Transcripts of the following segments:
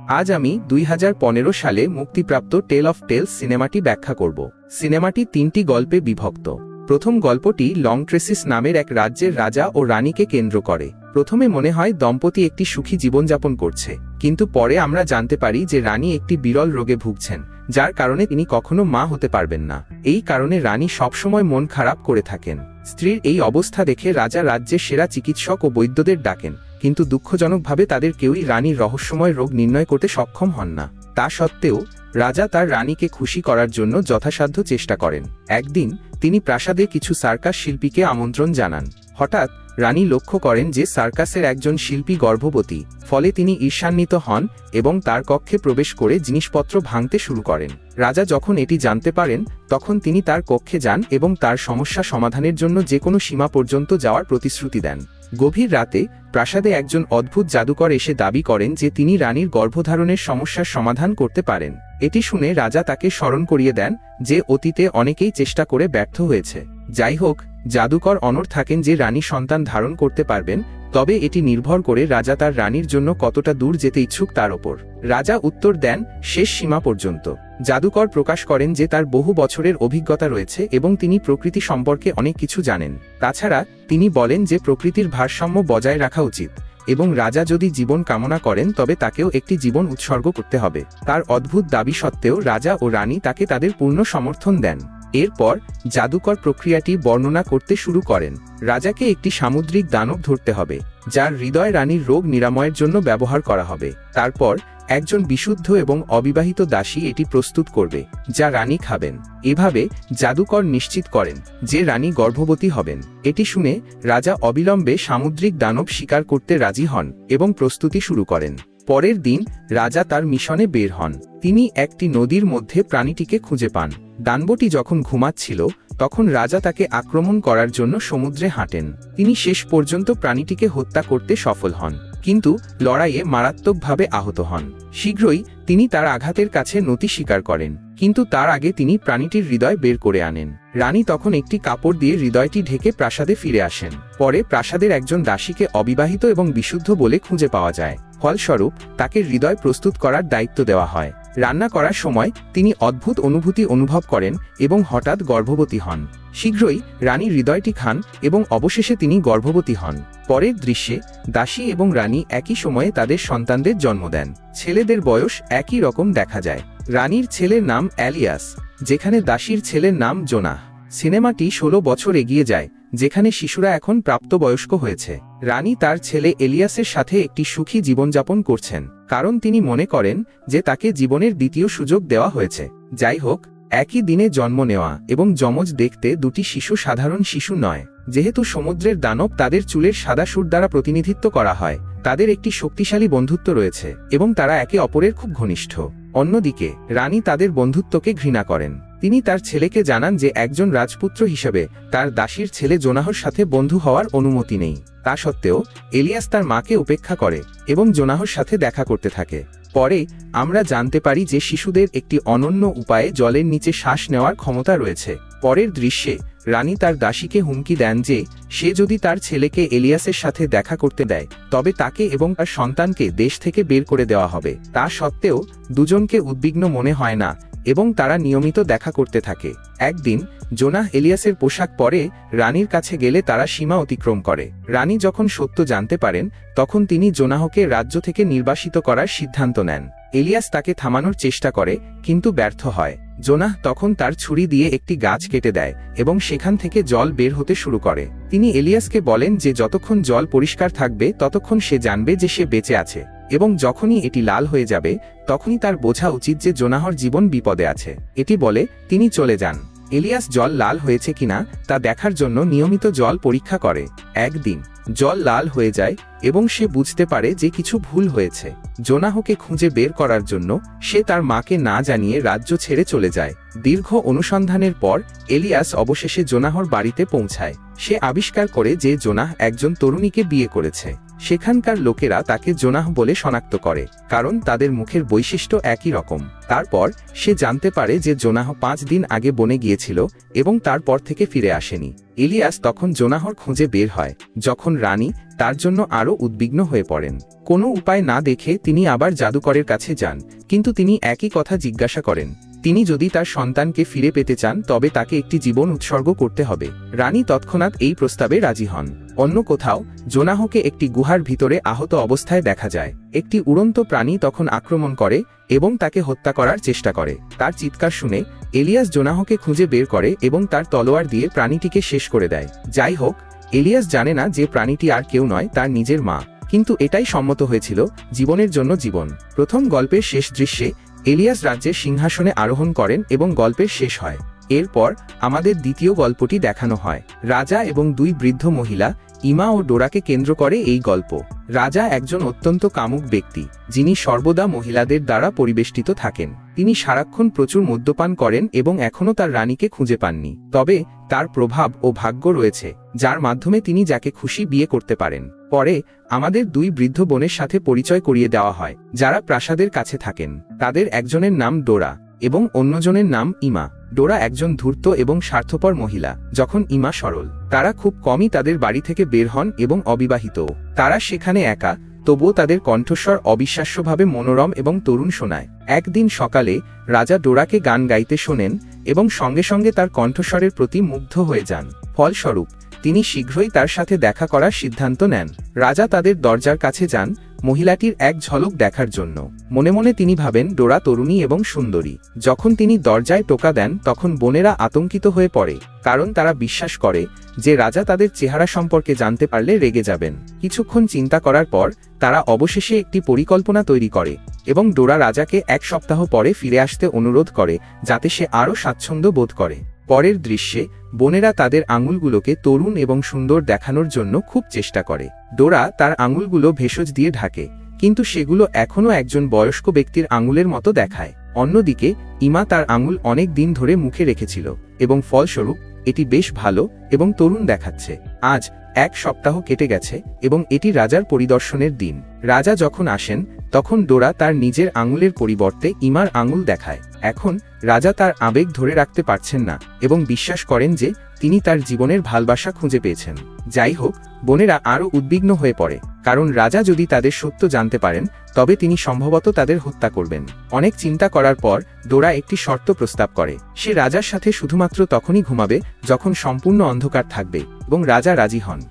আজ আমি 2015 সালে মুক্তিপ্রাপ্ত টেল অফ টেলস সিনেমাটি ব্যাখ্যা করব। সিনেমাটি তিনটি গল্পে বিভক্ত। প্রথম গল্পটি লং ট্রেসিস নামের এক রাজ্যের রাজা ও রানীকে কেন্দ্র করে। প্রথমে মনে হয় দম্পতি একটি সুখী জীবনযাপন করছে, কিন্তু পরে আমরা জানতে পারি যে রানী একটি বিরল রোগে ভুগছেন, যার কারণে তিনি কখনো মা হতে পারবেন না। এই কারণে রানী সবসময় মন খারাপ করে থাকেন। স্ত্রীর এই অবস্থা দেখে রাজা রাজ্যের সেরা চিকিৎসক ও বৈদ্যদের ডাকেন, কিন্তু দুঃখজনকভাবে তাদের কেউই রানীর রহস্যময় রোগ নির্ণয় করতে সক্ষম হন না। তা সত্ত্বেও রাজা তার রানীকে খুশি করার জন্য যথাসাধ্য চেষ্টা করেন। একদিন তিনি প্রাসাদে কিছু সার্কাস শিল্পীকে আমন্ত্রণ জানান। হঠাৎ রানী লক্ষ্য করেন যে সার্কাসের একজন শিল্পী গর্ভবতী। ফলে তিনি ঈর্ষান্বিত হন এবং তার কক্ষে প্রবেশ করে জিনিসপত্র ভাঙতে শুরু করেন। রাজা যখন এটি জানতে পারেন, তখন তিনি তার কক্ষে যান এবং তার সমস্যা সমাধানের জন্য যে কোনো সীমা পর্যন্ত যাওয়ার প্রতিশ্রুতি দেন। গভীর রাতে প্রাসাদে একজন অদ্ভুত জাদুকর এসে দাবি করেন যে তিনি রানীর গর্ভধারণের সমস্যার সমাধান করতে পারেন। এটি শুনে রাজা তাকে স্মরণ করিয়ে দেন যে অতীতে অনেকেই চেষ্টা করে ব্যর্থ হয়েছে। যাই হোক, জাদুকর অনড় থাকেন যে রানী সন্তান ধারণ করতে পারবেন, তবে এটি নির্ভর করে রাজা তার রানীর জন্য কতটা দূর যেতে ইচ্ছুক তার ওপর। রাজা উত্তর দেন, শেষ সীমা পর্যন্ত। জাদুকর প্রকাশ করেন যে তার বহু বছরের অভিজ্ঞতা রয়েছে এবং তিনি প্রকৃতি সম্পর্কে অনেক কিছু জানেন। তাছাড়া তিনি বলেন যে প্রকৃতির ভারসাম্য বজায় রাখা উচিত এবং রাজা যদি জীবন কামনা করেন তবে তাকেও একটি জীবন উৎসর্গ করতে হবে। তার অদ্ভুত দাবি সত্ত্বেও রাজা ও রানী তাকে তাদের পূর্ণ সমর্থন দেন। এরপর জাদুকর প্রক্রিয়াটি বর্ণনা করতে শুরু করেন। রাজাকে একটি সামুদ্রিক দানব ধরতে হবে, যার হৃদয় রানীর রোগ নিরাময়ের জন্য ব্যবহার করা হবে। তারপর একজন বিশুদ্ধ এবং অবিবাহিত দাসী এটি প্রস্তুত করবে, যা রানী খাবেন। এভাবে জাদুকর নিশ্চিত করেন যে রানী গর্ভবতী হবেন। এটি শুনে রাজা অবিলম্বে সামুদ্রিক দানব শিকার করতে রাজি হন এবং প্রস্তুতি শুরু করেন। পরের দিন রাজা তার মিশনে বের হন। তিনি একটি নদীর মধ্যে প্রাণীটিকে খুঁজে পান। দানবটি যখন ঘুমাচ্ছিল, তখন রাজা তাকে আক্রমণ করার জন্য সমুদ্রে হাঁটেন। তিনি শেষ পর্যন্ত প্রাণীটিকে হত্যা করতে সফল হন, কিন্তু লড়াইয়ে মারাত্মকভাবে আহত হন। শীঘ্রই তিনি তার আঘাতের কাছে নতি স্বীকার করেন, কিন্তু তার আগে তিনি প্রাণীটির হৃদয় বের করে আনেন। রানী তখন একটি কাপড় দিয়ে হৃদয়টি ঢেকে প্রাসাদে ফিরে আসেন। পরে প্রাসাদের একজন দাসীকে অবিবাহিত এবং বিশুদ্ধ বলে খুঁজে পাওয়া যায়। ফলস্বরূপ তাকে হৃদয় প্রস্তুত করার দায়িত্ব দেওয়া হয়। রান্না করার সময় তিনি অদ্ভুত অনুভূতি অনুভব করেন এবং হঠাৎ গর্ভবতী হন। শীঘ্রই রানী হৃদয়টি খান এবং অবশেষে তিনি গর্ভবতী হন। পরের দৃশ্যে দাসী এবং রানী একই সময়ে তাদের সন্তানদের জন্ম দেন। ছেলেদের বয়স একই রকম দেখা যায়। রানীর ছেলের নাম এলিয়াস, যেখানে দাসীর ছেলের নাম জোনাহ। সিনেমাটি 16 বছর এগিয়ে যায়, যেখানে শিশুরা এখন প্রাপ্তবয়স্ক হয়েছে। রানী তার ছেলে এলিয়াসের সাথে একটি সুখী জীবনযাপন করছেন, কারণ তিনি মনে করেন যে তাকে জীবনের দ্বিতীয় সুযোগ দেওয়া হয়েছে। যাই হোক, একই দিনে জন্ম নেওয়া এবং যমজ দেখতে দুটি শিশু সাধারণ শিশু নয়। যেহেতু সমুদ্রের দানব তাদের চুলের সাদা সুর দ্বারা প্রতিনিধিত্ব করা হয়, তাদের একটি শক্তিশালী বন্ধুত্ব রয়েছে এবং তারা একে অপরের খুব ঘনিষ্ঠ। অন্যদিকে রানী তাদের বন্ধুত্বকে ঘৃণা করেন। তিনি তার ছেলেকে জানান যে একজন রাজপুত্র হিসেবে তার দাসীর ছেলে জোনাহর সাথে বন্ধু হওয়ার অনুমতি নেই। তা সত্ত্বেও এলিয়াস তার মাকে উপেক্ষা করে এবং জোনাহর সাথে দেখা করতে থাকে। পরে আমরা জানতে পারি যে শিশুদের একটি অনন্য উপায়ে জলের নিচে শ্বাস নেওয়ার ক্ষমতা রয়েছে। পরের দৃশ্যে রানী তার দাসীকে হুমকি দেন যে সে যদি তার ছেলেকে এলিয়াসের সাথে দেখা করতে দেয়, তবে তাকে এবং তার সন্তানকে দেশ থেকে বের করে দেওয়া হবে। তা সত্ত্বেও দুজনকে উদ্বিগ্ন মনে হয় না এবং তারা নিয়মিত দেখা করতে থাকে। একদিন জোনাহ এলিয়াসের পোশাক পরে রানীর কাছে গেলে তারা সীমা অতিক্রম করে। রানী যখন সত্য জানতে পারেন, তখন তিনি জোনাহকে রাজ্য থেকে নির্বাসিত করার সিদ্ধান্ত নেন। এলিয়াস তাকে থামানোর চেষ্টা করে, কিন্তু ব্যর্থ হয়। জোনাহ তখন তার ছুরি দিয়ে একটি গাছ কেটে দেয় এবং সেখান থেকে জল বের হতে শুরু করে। তিনি এলিয়াসকে বলেন যে যতক্ষণ জল পরিষ্কার থাকবে ততক্ষণ সে জানবে যে সে বেঁচে আছে, এবং যখনই এটি লাল হয়ে যাবে তখনই তার বোঝা উচিত যে জোনাহর জীবন বিপদে আছে। এটি বলে তিনি চলে যান। এলিয়াস জল লাল হয়েছে কিনা তা দেখার জন্য নিয়মিত জল পরীক্ষা করে। একদিন জল লাল হয়ে যায় এবং সে বুঝতে পারে যে কিছু ভুল হয়েছে। জোনাহকে খুঁজে বের করার জন্য সে তার মাকে না জানিয়ে রাজ্য ছেড়ে চলে যায়। দীর্ঘ অনুসন্ধানের পর এলিয়াস অবশেষে জোনাহর বাড়িতে পৌঁছায়। সে আবিষ্কার করে যে জোনাহ একজন তরুণীকে বিয়ে করেছে। সেখানকার লোকেরা তাকে জোনাহ বলে শনাক্ত করে, কারণ তাদের মুখের বৈশিষ্ট্য একই রকম। তারপর সে জানতে পারে যে জোনাহ 5 দিন আগে বনে গিয়েছিল এবং তারপর থেকে ফিরে আসেনি। ইলিয়াস তখন জোনাহর খোঁজে বের হয়, যখন রানী তার জন্য আরও উদ্বিগ্ন হয়ে পড়েন। কোনো উপায় না দেখে তিনি আবার জাদুকরের কাছে যান, কিন্তু তিনি একই কথা জিজ্ঞাসা করেন। তিনি যদি তার সন্তানকে ফিরে পেতে চান তবে তাকে একটি জীবন উৎসর্গ করতে হবে। রানী তৎক্ষণাৎ এই প্রস্তাবে রাজি হন। অন্য কোথাও জোনাহকে একটি গুহার ভিতরে আহত অবস্থায় দেখা যায়। একটি উড়ন্ত প্রাণী তখন আক্রমণ করে এবং তাকে হত্যা করার চেষ্টা করে। তার চিৎকার শুনে ইলিয়াস জোনাহকে খুঁজে বের করে এবং তার তলোয়ার দিয়ে প্রাণীটিকে শেষ করে দেয়। যাই হোক, ইলিয়াস জানে না যে প্রাণীটি আর কেউ নয়, তার নিজের মা, কিন্তু এটাই সম্মত হয়েছিল, জীবনের জন্য জীবন। প্রথম গল্পের শেষ দৃশ্যে ইলিয়াস রাজ্যের সিংহাসনে আরোহণ করেন এবং গল্পের শেষ হয়। এরপর আমাদের দ্বিতীয় গল্পটি দেখানো হয়। রাজা এবং 2 বৃদ্ধ মহিলা, ইমা ও ডোরাকে কেন্দ্র করে এই গল্প। রাজা একজন অত্যন্ত কামুক ব্যক্তি, যিনি সর্বদা মহিলাদের দ্বারা পরিবেষ্টিত থাকেন। তিনি সারাক্ষণ প্রচুর মদ্যপান করেন এবং এখনও তার রানীকে খুঁজে পাননি। তবে তার প্রভাব ও ভাগ্য রয়েছে, যার মাধ্যমে তিনি যাকে খুশি বিয়ে করতে পারেন। পরে আমাদের 2 বৃদ্ধ বোনের সাথে পরিচয় করিয়ে দেওয়া হয়, যারা প্রাসাদের কাছে থাকেন। তাদের একজনের নাম ডোরা এবং অন্যজনের নাম ইমা। ডোরা একজন ধূর্ত এবং স্বার্থপর মহিলা, যখন ইমা সরল। তারা খুব কমই তাদের বাড়ি থেকে বের হন এবং অবিবাহিত। তারা সেখানে একা, তবুও তাদের কণ্ঠস্বর অবিশ্বাস্যভাবে মনোরম এবং তরুণ শোনায়। একদিন সকালে রাজা ডোরাকে গান গাইতে শোনেন এবং সঙ্গে সঙ্গে তার কণ্ঠস্বরের প্রতি মুগ্ধ হয়ে যান। ফলস্বরূপ তিনি শীঘ্রই তার সাথে দেখা করার সিদ্ধান্ত নেন। রাজা তাদের দরজার কাছে যান মহিলাটির এক ঝলক দেখার জন্য। মনে মনে তিনি ভাবেন ডোরা তরুণী এবং সুন্দরী। যখন তিনি দরজায় টোকা দেন তখন বোনেরা আতঙ্কিত হয়ে পড়ে, কারণ তারা বিশ্বাস করে যে রাজা তাদের চেহারা সম্পর্কে জানতে পারলে রেগে যাবেন। কিছুক্ষণ চিন্তা করার পর তারা অবশেষে একটি পরিকল্পনা তৈরি করে এবং ডোরা রাজাকে 1 সপ্তাহ পরে ফিরে আসতে অনুরোধ করে, যাতে সে আরও স্বাচ্ছন্দ্য বোধ করে। পরের দৃশ্যে বোনেরা তাদের আঙুলগুলোকে তরুণ এবং সুন্দর দেখানোর জন্য খুব চেষ্টা করে। ডোরা তার আঙুলগুলো ভেষজ দিয়ে ঢাকে, কিন্তু সেগুলো এখনও একজন বয়স্ক ব্যক্তির আঙুলের মতো দেখায়। অন্যদিকে ইমা তার আঙুল অনেক দিন ধরে মুখে রেখেছিল এবং ফলস্বরূপ এটি বেশ ভালো এবং তরুণ দেখাচ্ছে। আজ 1 সপ্তাহ কেটে গেছে এবং এটি রাজার পরিদর্শনের দিন। রাজা যখন আসেন তখন ডোরা তার নিজের আঙুলের পরিবর্তে ইমার আঙুল দেখায়। এখন রাজা তার আবেগ ধরে রাখতে পারছেন না এবং বিশ্বাস করেন যে তিনি তার জীবনের ভালোবাসা খুঁজে পেয়েছেন। যাই হোক, বোনেরা আরও উদ্বিগ্ন হয়ে পড়ে, কারণ রাজা যদি তাদের সত্য জানতে পারেন তবে তিনি সম্ভবত তাদের হত্যা করবেন। অনেক চিন্তা করার পর ডোরা একটি শর্ত প্রস্তাব করে। সে রাজার সাথে শুধুমাত্র তখনই ঘুমাবে যখন সম্পূর্ণ অন্ধকার থাকবে, এবং রাজা রাজি হন।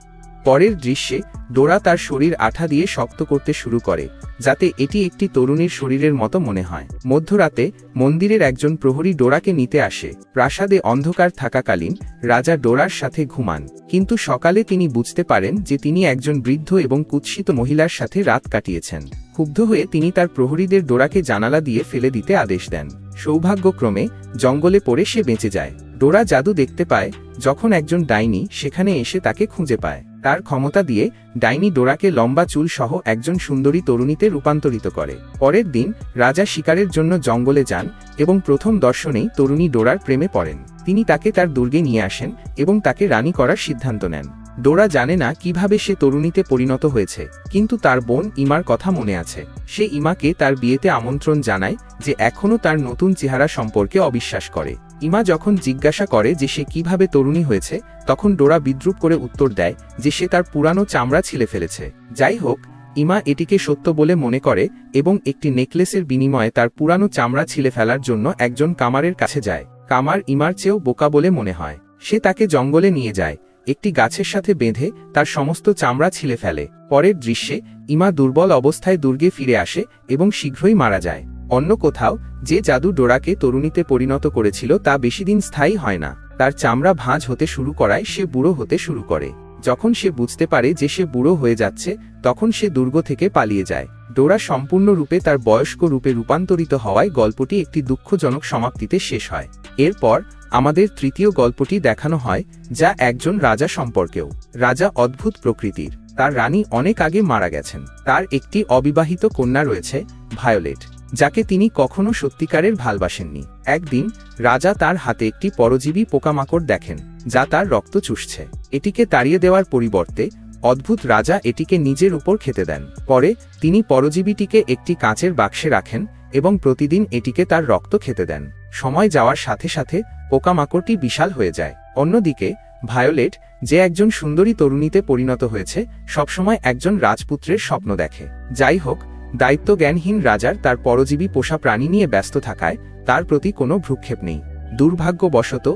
পরের দৃশ্যে ডোরা তার শরীর আঠা দিয়ে শক্ত করতে শুরু করে, যাতে এটি একটি তরুণীর শরীরের মতো মনে হয়। মধ্যরাতে মন্দিরের একজন প্রহরী ডোরাকে নিতে আসে। প্রাসাদে অন্ধকার থাকাকালীন রাজা ডোরার সাথে ঘুমান, কিন্তু সকালে তিনি বুঝতে পারেন যে তিনি একজন বৃদ্ধ এবং কুৎসিত মহিলার সাথে রাত কাটিয়েছেন। ক্ষুব্ধ হয়ে তিনি তার প্রহরীদের ডোরাকে জানালা দিয়ে ফেলে দিতে আদেশ দেন। সৌভাগ্যক্রমে জঙ্গলে পড়ে সে বেঁচে যায়। ডোরা জাদু দেখতে পায় যখন একজন ডাইনি সেখানে এসে তাকে খুঁজে পায়। তার ক্ষমতা দিয়ে ডাইনি ডোরাকে লম্বা চুল সহ একজন সুন্দরী তরুণীতে রূপান্তরিত করে। পরের দিন রাজা শিকারের জন্য জঙ্গলে যান এবং প্রথম দর্শনেই তরুণী ডোরার প্রেমে পড়েন। তিনি তাকে তার দুর্গে নিয়ে আসেন এবং তাকে রানী করার সিদ্ধান্ত নেন। ডোরা জানে না কিভাবে সে তরুণীতে পরিণত হয়েছে, কিন্তু তার বোন ইমার কথা মনে আছে। সে ইমাকে তার বিয়েতে আমন্ত্রণ জানায়, যে এখনও তার নতুন চেহারা সম্পর্কে অবিশ্বাস করে। ইমা যখন জিজ্ঞাসা করে যে সে কিভাবে তরুণী হয়েছে, তখন ডোরা বিদ্রূপ করে উত্তর দেয় যে সে তার পুরানো চামড়া ছিলে ফেলেছে। যাই হোক, ইমা এটিকে সত্য বলে মনে করে এবং একটি নেকলেসের বিনিময়ে তার পুরানো চামড়া ছিলে ফেলার জন্য একজন কামারের কাছে যায়। কামার ইমার চেয়েও বোকা বলে মনে হয়। সে তাকে জঙ্গলে নিয়ে যায়, একটি গাছের সাথে বেঁধে তার সমস্ত চামড়া ছিলে ফেলে। পরের দৃশ্যে ইমা দুর্বল অবস্থায় দুর্গে ফিরে আসে এবং শীঘ্রই মারা যায়। অন্য কোথাও যে জাদু ডোরাকে তরুণীতে পরিণত করেছিল তা বেশিদিন স্থায়ী হয় না। তার চামড়া ভাঁজ হতে শুরু করায় সে বুড়ো হতে শুরু করে। যখন সে বুঝতে পারে যে সে বুড়ো হয়ে যাচ্ছে, তখন সে দুর্গ থেকে পালিয়ে যায়। ডোরা সম্পূর্ণরূপে তার বয়স্ক রূপে রূপান্তরিত হওয়ায় গল্পটি একটি দুঃখজনক সমাপ্তিতে শেষ হয়। এরপর আমাদের তৃতীয় গল্পটি দেখানো হয়, যা একজন রাজা সম্পর্কেও। রাজা অদ্ভুত প্রকৃতির। তার রানী অনেক আগে মারা গেছেন। তার একটি অবিবাহিত কন্যা রয়েছে, ভায়োলেট, যাকে তিনি কখনো সত্যিকারের ভালবাসেননি। একদিন রাজা তার হাতে একটি পরজীবী পোকামাকড় দেখেন, যা তার রক্ত চুষছে। এটিকে তাড়িয়ে দেওয়ার পরিবর্তে অদ্ভুত রাজা এটিকে নিজের উপর খেতে দেন। পরে তিনি পরজীবীটিকে একটি কাঁচের বাক্সে রাখেন এবং প্রতিদিন এটিকে তার রক্ত খেতে দেন। সময় যাওয়ার সাথে সাথে পোকামাকড়টি বিশাল হয়ে যায়। অন্যদিকে ভায়োলেট, যে একজন সুন্দরী তরুণীতে পরিণত হয়েছে, সবসময় একজন রাজপুত্রের স্বপ্ন দেখে। যাই হোক, দায়িত্বজ্ঞানহীন রাজার তার পরজীবী পোষা প্রাণী নিয়ে ব্যস্ত থাকায় তার প্রতি কোনো ভ্রুক্ষেপ নেই। দুর্ভাগ্যবশত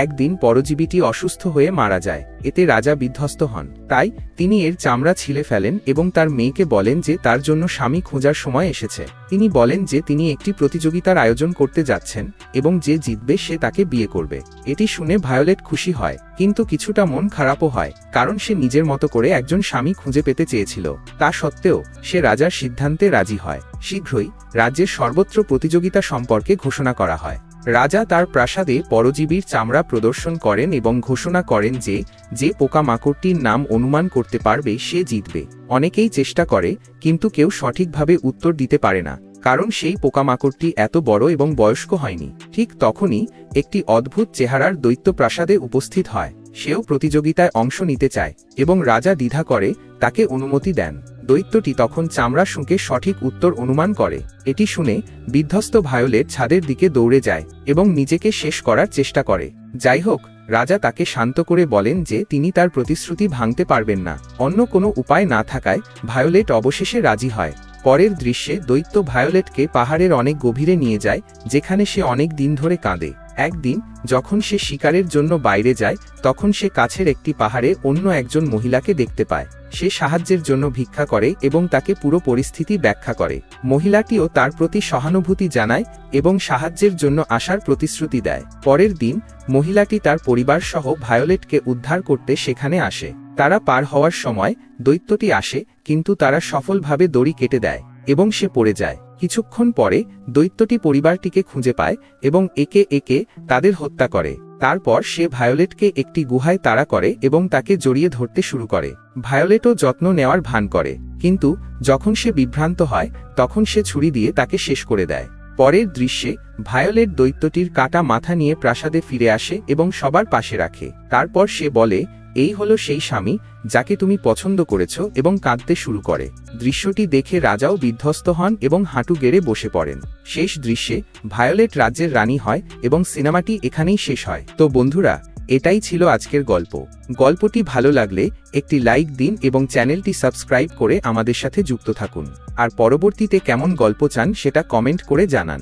একদিন পরজীবীটি অসুস্থ হয়ে মারা যায়। এতে রাজা বিধ্বস্ত হন। তাই তিনি এর চামড়া ছিলে ফেলেন এবং তার মেয়েকে বলেন যে তার জন্য স্বামী খোঁজার সময় এসেছে। তিনি বলেন যে তিনি একটি প্রতিযোগিতার আয়োজন করতে যাচ্ছেন এবং যে জিতবে সে তাকে বিয়ে করবে। এটি শুনে ভায়োলেট খুশি হয়, কিন্তু কিছুটা মন খারাপও হয়, কারণ সে নিজের মতো করে একজন স্বামী খুঁজে পেতে চেয়েছিল। তা সত্ত্বেও সে রাজার সিদ্ধান্তে রাজি হয়। শীঘ্রই রাজ্যের সর্বত্র প্রতিযোগিতা সম্পর্কে ঘোষণা করা হয়। রাজা তার প্রাসাদে পরজীবীর চামড়া প্রদর্শন করেন এবং ঘোষণা করেন যে যে পোকামাকড়টির নাম অনুমান করতে পারবে সে জিতবে। অনেকেই চেষ্টা করে, কিন্তু কেউ সঠিকভাবে উত্তর দিতে পারে না, কারণ সেই পোকামাকড়টি এত বড় এবং বয়স্ক হয়নি। ঠিক তখনই একটি অদ্ভুত চেহারার দৈত্য প্রাসাদে উপস্থিত হয়। সেও প্রতিযোগিতায় অংশ নিতে চায় এবং রাজা দ্বিধা করে তাকে অনুমতি দেন। দৈত্যটি তখন চামড়া শুঁকে সঠিক উত্তর অনুমান করে। এটি শুনে বিধ্বস্ত ভায়োলেট ছাদের দিকে দৌড়ে যায় এবং নিজেকে শেষ করার চেষ্টা করে। যাই হোক, রাজা তাকে শান্ত করে বলেন যে তিনি তার প্রতিশ্রুতি ভাঙতে পারবেন না। অন্য কোনো উপায় না থাকায় ভায়োলেট অবশেষে রাজি হয়। পরের দৃশ্যে দৈত্য ভায়োলেটকে পাহাড়ের অনেক গভীরে নিয়ে যায়, যেখানে সে অনেক দিন ধরে কাঁদে। একদিন যখন সে শিকারের জন্য বাইরে যায়, তখন সে কাছের একটি পাহাড়ে অন্য একজন মহিলাকে দেখতে পায়। সে সাহায্যের জন্য ভিক্ষা করে এবং তাকে পুরো পরিস্থিতি ব্যাখ্যা করে। মহিলাটিও তার প্রতি সহানুভূতি জানায় এবং সাহায্যের জন্য আসার প্রতিশ্রুতি দেয়। পরের দিন মহিলাটি তার পরিবার সহ ভায়োলেটকে উদ্ধার করতে সেখানে আসে। তারা পার হওয়ার সময় দৈত্যটি আসে, কিন্তু তারা সফলভাবে দড়ি কেটে দেয় এবং সে পড়ে যায়। কিছুক্ষণ পরে দৈত্যটি পরিবারটিকে খুঁজে পায় এবং একে একে তাদের হত্যা করে। তারপর সে ভায়োলেটকে একটি গুহায় তাড়া করে এবং তাকে জড়িয়ে ধরতে শুরু করে। ভায়োলেটও যত্ন নেওয়ার ভান করে, কিন্তু যখন সে বিভ্রান্ত হয় তখন সে ছুরি দিয়ে তাকে শেষ করে দেয়। পরের দৃশ্যে ভায়োলেট দৈত্যটির কাটা মাথা নিয়ে প্রাসাদে ফিরে আসে এবং সবার পাশে রাখে। তারপর সে বলে, এই হলো সেই স্বামী যাকে তুমি পছন্দ করেছ, এবং কাঁদতে শুরু করে। দৃশ্যটি দেখে রাজাও বিধ্বস্ত হন এবং হাঁটু গেড়ে বসে পড়েন। শেষ দৃশ্যে ভায়োলেট রাজ্যের রানী হয় এবং সিনেমাটি এখানেই শেষ হয়। তো বন্ধুরা, এটাই ছিল আজকের গল্প। গল্পটি ভালো লাগলে একটি লাইক দিন এবং চ্যানেলটি সাবস্ক্রাইব করে আমাদের সাথে যুক্ত থাকুন। আর পরবর্তীতে কেমন গল্প চান সেটা কমেন্ট করে জানান।